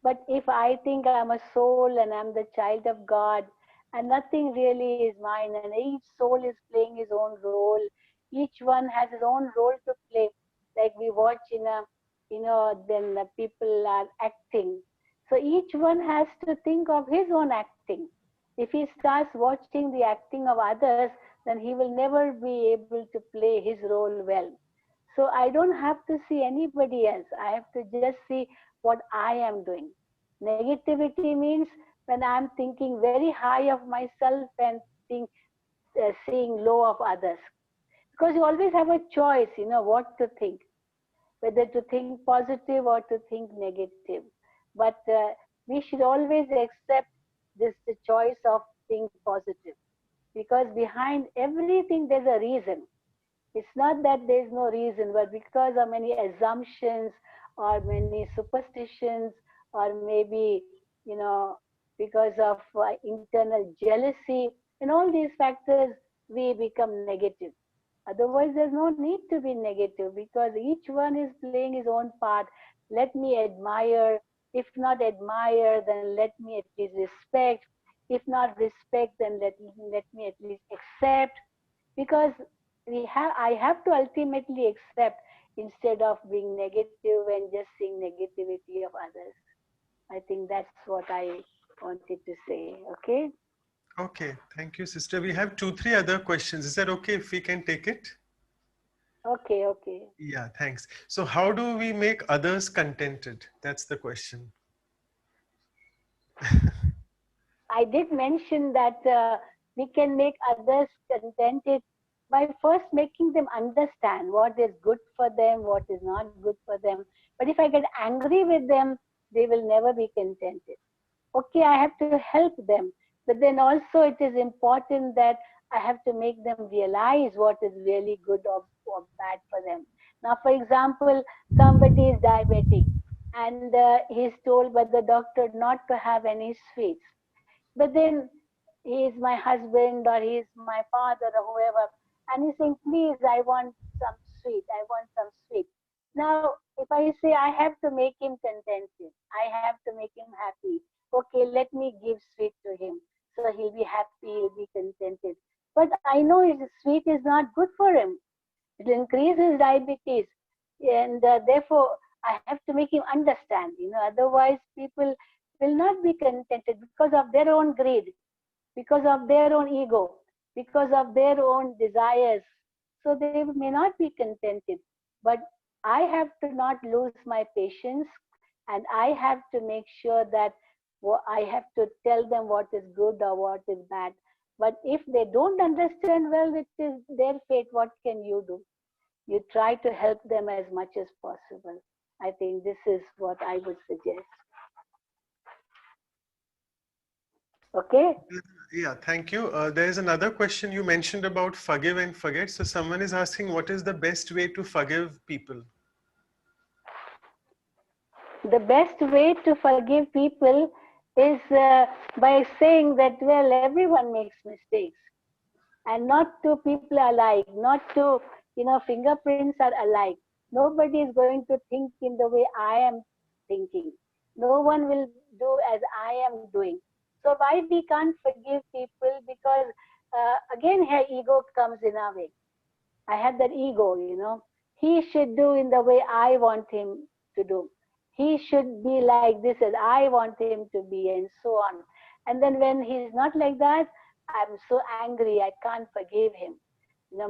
But if I think I'm a soul and I'm the child of God, and nothing really is mine, and each soul is playing his own role, each one has his own role to play. Like we watch then the people are acting. So each one has to think of his own acting. If he starts watching the acting of others, then he will never be able to play his role well. So I don't have to see anybody else. I have to just see what I am doing. Negativity means when I'm thinking very high of myself and seeing low of others. Because you always have a choice, what to think, whether to think positive or to think negative. But we should always accept this the choice of think positive, because behind everything there's a reason. It's not that there's no reason, but because of many assumptions or many superstitions, or maybe, because of internal jealousy, and all these factors, we become negative. Otherwise, there's no need to be negative, because each one is playing his own part. Let me admire. If not admire, then let me at least respect. If not respect, then let me at least accept, because I have to ultimately accept, instead of being negative and just seeing negativity of others. I think that's what I wanted to say. Okay. Okay, thank you, sister. We have two, three other questions. Is that okay if we can take it? Okay. Okay. Yeah, thanks. So how do we make others contented? That's the question. I did mention that we can make others contented by first making them understand what is good for them, what is not good for them. But if I get angry with them, they will never be contented. Okay, I have to help them, but then also it is important that I have to make them realize what is really good or bad for them. Now, for example, somebody is diabetic and he's told by the doctor not to have any sweets, but then he is my husband or he is my father or whoever, and he's saying, please, I want some sweet, I want some sweet. Now, if I say I have to make him contented, I have to make him happy, okay, let me give sweet to him. So he'll be happy, he'll be contented. But I know sweet is not good for him. It will increase his diabetes. And therefore, I have to make him understand. Otherwise, people will not be contented because of their own greed, because of their own ego, because of their own desires. So they may not be contented. But I have to not lose my patience, and I have to make sure that I have to tell them what is good or what is bad. But if they don't understand, well, it is their fate. What can you do? You try to help them as much as possible. I think this is what I would suggest. Okay? Yeah, thank you. There is another question you mentioned about forgive and forget. So someone is asking, what is the best way to forgive people? The best way to forgive people is by saying that, well, everyone makes mistakes, and not two people are alike, not two, fingerprints are alike. Nobody is going to think in the way I am thinking. No one will do as I am doing. So why we can't forgive people? Because again, here ego comes in our way. I had that ego. He should do in the way I want him to do. He should be like this as I want him to be, and so on. And then when he's not like that, I'm so angry, I can't forgive him.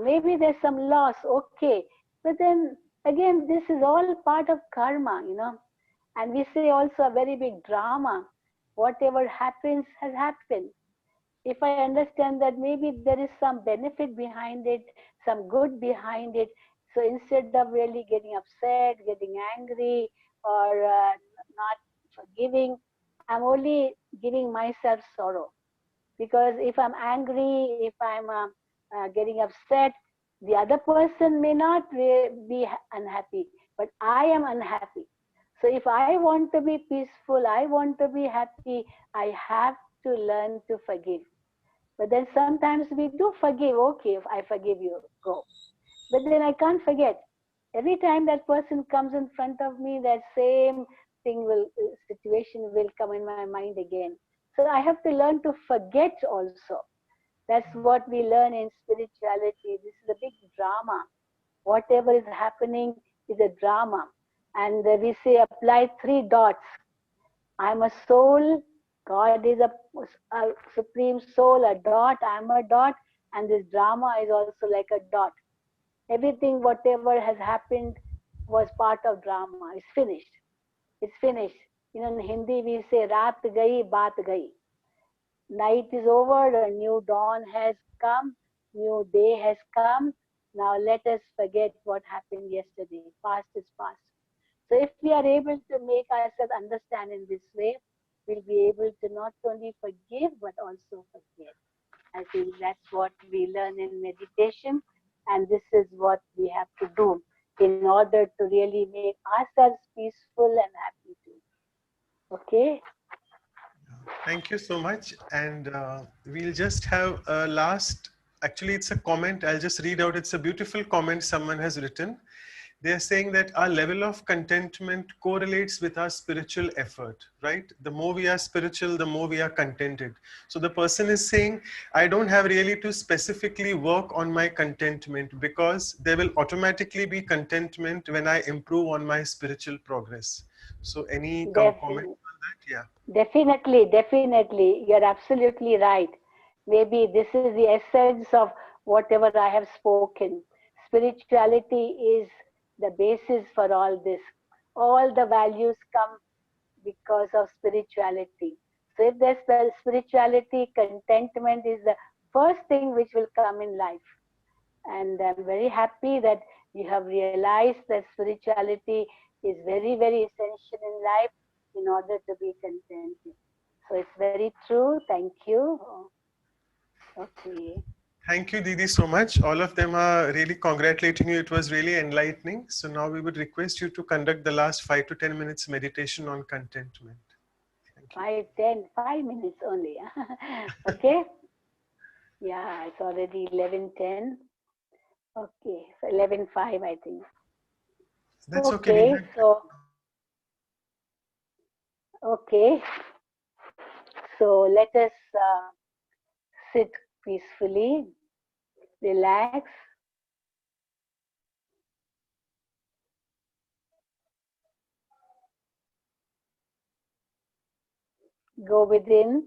Maybe there's some loss, okay. But then again, this is all part of karma. And we say also a very big drama. Whatever happens has happened. If I understand that maybe there is some benefit behind it, some good behind it, so instead of really getting upset, getting angry, or not forgiving, I'm only giving myself sorrow. Because if I'm angry, if I'm getting upset, the other person may not be unhappy, but I am unhappy. So if I want to be peaceful, I want to be happy, I have to learn to forgive. But then sometimes we do forgive. Okay, if I forgive you, go. But then I can't forget. Every time that person comes in front of me, that same situation will come in my mind again. So I have to learn to forget also. That's what we learn in spirituality. This is a big drama. Whatever is happening is a drama. And we say apply 3 dots. I'm a soul, God is a supreme soul, a dot, I'm a dot, and this drama is also like a dot. Everything, whatever has happened, was part of drama. It's finished. It's finished. In Hindi, we say, Raat gayi, baat gayi. Night is over, a new dawn has come, new day has come. Now let us forget what happened yesterday. Past is past. So if we are able to make ourselves understand in this way, we'll be able to not only forgive but also forget. I think that's what we learn in meditation, and this is what we have to do in order to really make ourselves peaceful and happy too. Okay? Thank you so much. And we'll just have a last, actually, it's a comment. I'll just read out. It's a beautiful comment someone has written. They're saying that our level of contentment correlates with our spiritual effort, right? The more we are spiritual, the more we are contented. So the person is saying, I don't have really to specifically work on my contentment because there will automatically be contentment when I improve on my spiritual progress. So any comment Definitely. on that? Yeah. Definitely, definitely. You're absolutely right. Maybe this is the essence of whatever I have spoken. Spirituality is the basis for all this. All the values come because of spirituality. So if there's spirituality, contentment is the first thing which will come in life. And I'm very happy that you have realized that spirituality is very, very essential in life in order to be contented. So it's very true. Thank you. Okay. Thank you, Didi, so much. All of them are really congratulating you. It was really enlightening. So now we would request you to conduct the last 5 to 10 minutes meditation on contentment. Thank you. 5 minutes only. Okay. Yeah, it's already 11:10. Okay, so 11:05, I think. That's okay. Okay, so okay, so let us sit peacefully, relax. Go within.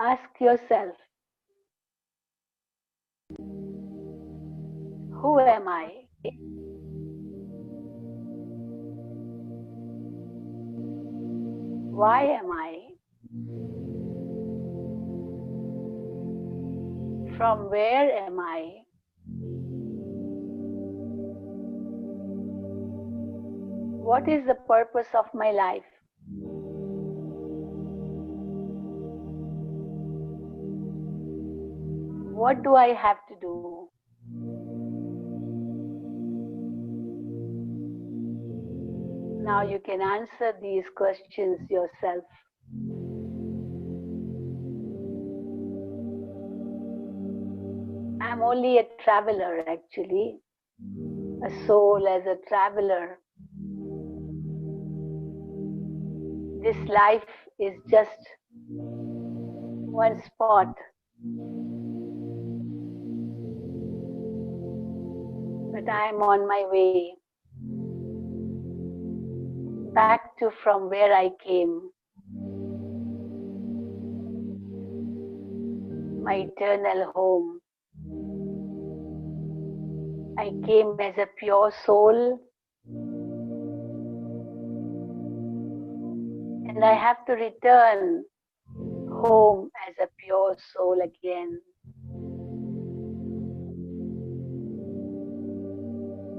Ask yourself, who am I? Why am I? From where am I? What is the purpose of my life? What do I have to do? Now you can answer these questions yourself. I'm only a traveler, actually, a soul as a traveler. This life is just one spot, but I'm on my way back to from where I came, my eternal home. I came as a pure soul, and I have to return home as a pure soul again.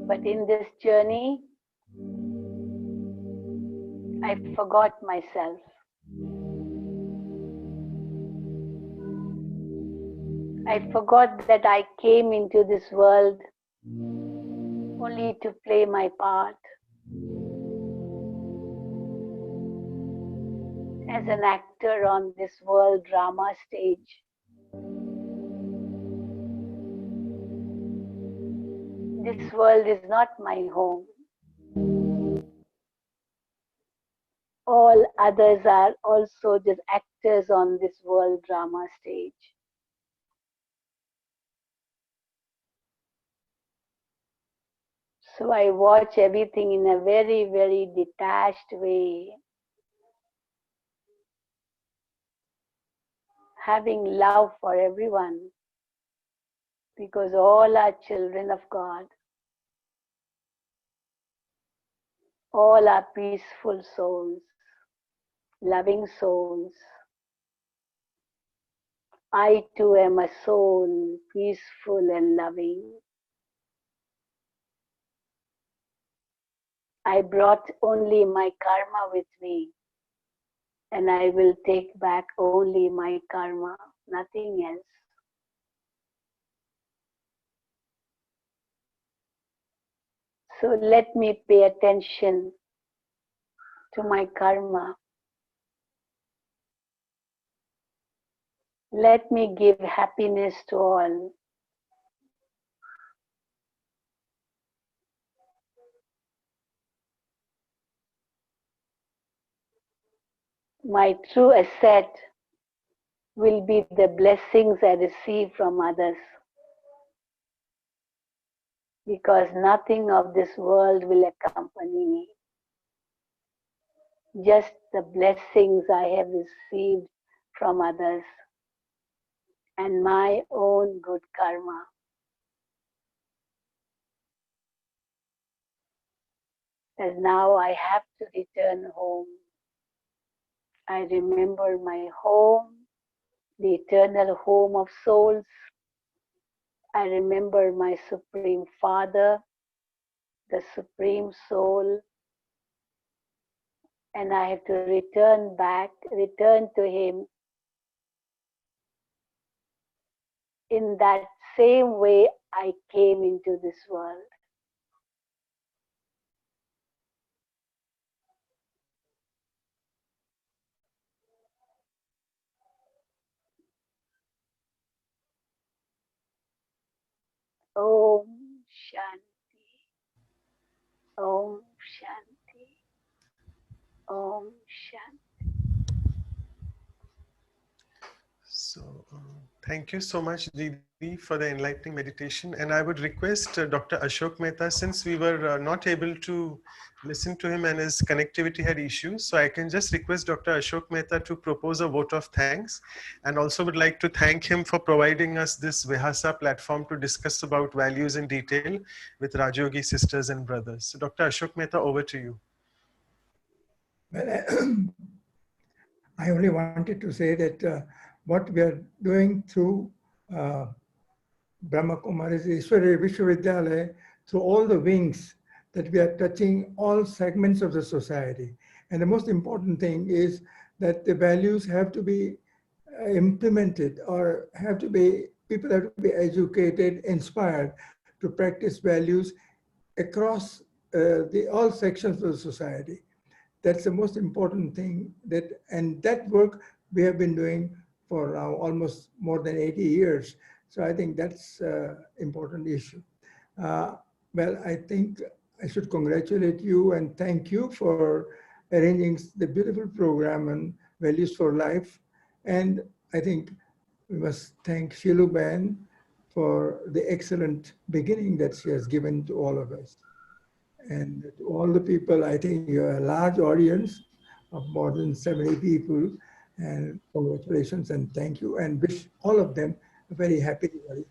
But in this journey, I forgot myself. I forgot that I came into this world only to play my part as an actor on this world drama stage. This world is not my home. All others are also just actors on this world drama stage. So I watch everything in a very, very detached way, having love for everyone, because all are children of God. All are peaceful souls, loving souls. I too am a soul, peaceful and loving. I brought only my karma with me, and I will take back only my karma, nothing else. So let me pay attention to my karma. Let me give happiness to all. My true asset will be the blessings I receive from others, because nothing of this world will accompany me. Just the blessings I have received from others and my own good karma. As now I have to return home. I remember my home, the eternal home of souls. I remember my Supreme Father, the Supreme Soul, and I have to return back, return to Him in that same way I came into this world. Om Shanti, Om Shanti, Om Shanti. So, thank you so much, Didi, for the enlightening meditation. And I would request Dr. Ashok Mehta, since we were not able to listen to him and his connectivity had issues, so I can just request Dr. Ashok Mehta to propose a vote of thanks, and also would like to thank him for providing us this Vihasa platform to discuss about values in detail with Rajyogi sisters and brothers. So, Dr. Ashok Mehta, over to you. Well, I only wanted to say that what we are doing through Brahma Kumari's Ishwari Vishwavidyalaya, through all the wings, that we are touching all segments of the society. And the most important thing is that the values have to be implemented, or people have to be educated, inspired to practice values across all sections of the society. That's the most important thing, and that work we have been doing for now almost more than 80 years. So I think that's an important issue. Well, I think I should congratulate you and thank you for arranging the beautiful program on Values for Life. And I think we must thank Shielu Ben for the excellent beginning that she has given to all of us. And to all the people, I think you're a large audience of more than 70 people. And congratulations and thank you, and wish all of them a very happy Diwali.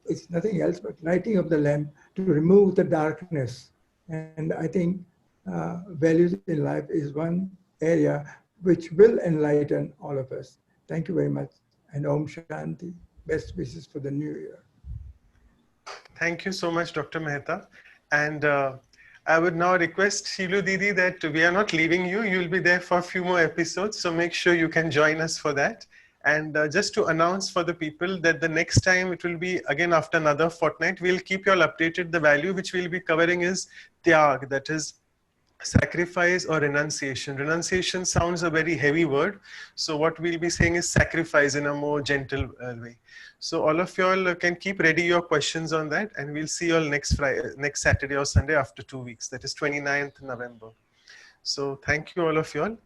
It's nothing else but lighting of the lamp to remove the darkness. And I think values in life is one area which will enlighten all of us. Thank you very much. And Om Shanti. Best wishes for the new year. Thank you so much, Dr. Mehta. And I would now request Shielu Didi that we are not leaving you. You'll be there for a few more episodes, so make sure you can join us for that. And just to announce for the people that the next time it will be again after another fortnight, we'll keep you all updated. The value which we'll be covering is Tyag, that is sacrifice or renunciation. Renunciation sounds a very heavy word. So what we'll be saying is sacrifice in a more gentle way. So all of y'all can keep ready your questions on that, and we'll see you all next Saturday or Sunday after 2 weeks. That is 29th November. So thank you all of y'all.